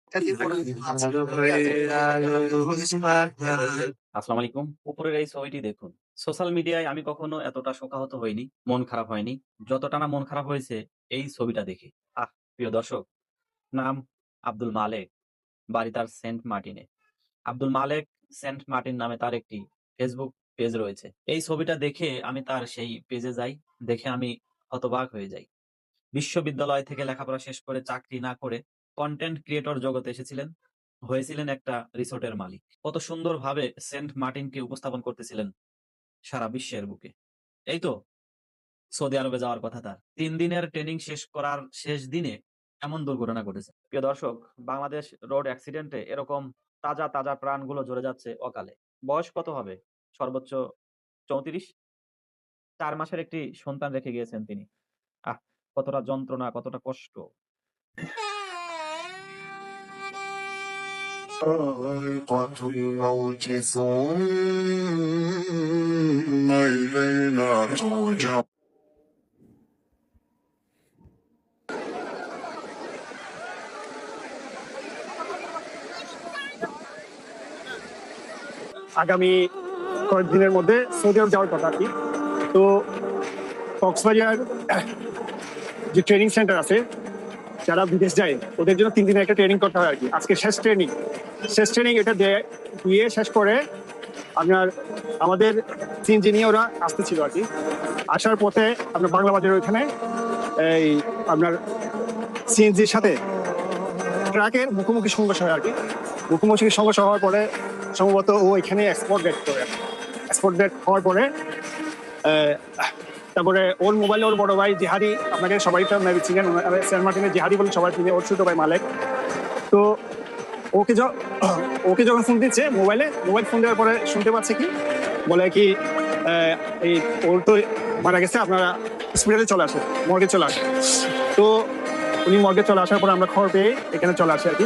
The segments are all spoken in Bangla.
আসসালামু আলাইকুম। উপরের এই ছবিটি দেখুন। সোশ্যাল মিডিয়ায় আমি কখনো এতটা শোকাহত হইনি, মন খারাপ হয়নি। যতটা না মন খারাপ হয়েছে এই ছবিটা দেখে। প্রিয় দর্শক, নাম আব্দুল মালেক, বাড়ি তার সেন্ট মার্টিনে। আব্দুল মালেক সেন্ট মার্টিন নামে তার একটি ফেসবুক পেজ রয়েছে। এই ছবিটা দেখে আমি তার সেই পেজে যাই। দেখে আমি হতবাক হয়ে যাই। বিশ্ববিদ্যালয় থেকে লেখাপড়া শেষ করে চাকরি না করে কনটেন্ট ক্রিয়েটর জগতে এসেছিলেন। হয়েছিলেন একটা রিসোর্টের মালিক। কত সুন্দরভাবে সেন্ট মার্টিনকে উপস্থাপন করতেছিলেন সারা বিশ্বের বুকে। এই তো সৌদি আরবে যাওয়ার কথা তার। ৩ দিনের ট্রেনিং শেষ করার শেষ দিনে এমন দুর্ঘটনা ঘটেছে। প্রিয় দর্শক, বাংলাদেশ রোড অ্যাক্সিডেন্টে এরকম তাজা প্রাণগুলো ঝরে যাচ্ছে অকালে। বয়স কত হবে? সর্বোচ্চ ৩৪। ৪ মাসের একটি সন্তান রেখে গিয়েছেন তিনি। আহ! কতটা যন্ত্রণা, কতটা কষ্ট। طريقة الموت ثم إلينا ترجعون আগামী কয়েকদিনের মধ্যে সৌদি আরব যাওয়ার কথা আর কি। তো কক্সবাজার যে ট্রেনিং সেন্টার আছে, যারা বিদেশ যায় ওদের জন্য 3 দিনের একটা ট্রেনিং করতে হয় আর কি। আজকে শেষ ট্রেনিং এটা দিয়ে শেষ করে আপনার আমাদের সিএনজি নিয়ে ওরা আসতেছিল আর কি। আসার পথে আপনার বাংলা বাজারের ওইখানে এই আপনার সিএনজির সাথে ট্রাকের মুখোমুখি সংঘর্ষ হয় আর কি। মুখোমুখি সংঘর্ষ হওয়ার পরে সম্ভবত ও এখানে এক্সপোর্ট ডেট হওয়ার পরে তারপরে ওর মোবাইলে ওর বড় ভাই জিহাদি, আপনাকে সবাই তো মেবি চিনেন, সেন্ট মার্টিনের জিহাদি বলে সবাই চিনে, ওর ছোট ভাই মালেক। তো ওকে যখন ফোন দিচ্ছে মোবাইল ফোন দেওয়ার পরে শুনতে পাচ্ছে কি বলে কি এই ওর তো মারা গেছে, আপনারা হসপিটালে চলে আসে, মর্গে চলে আসে। তো উনি মর্গে চলে আসার পরে আমরা খবর পেয়ে এখানে চলে আসি আর কি।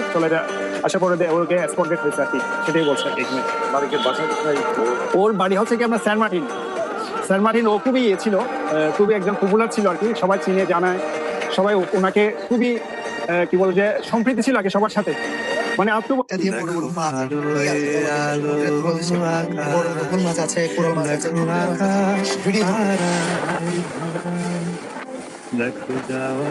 আসার পরে ওকে এক্সপোর্ট ডেট হয়েছে আর কি, সেটাই বলছে আর কি। এখানে ওর বাড়ি হচ্ছে কি আপনার সেন্ট মার্টিন। ও খুবই ছিল, খুবই একজন পপুলার ছিল আর কি, সবাই চিনে জানায়, সবাই ওনাকে খুবই কি বল যে সম্প্রীতি ছিল আগে সবার সাথে, মানে لك دعوة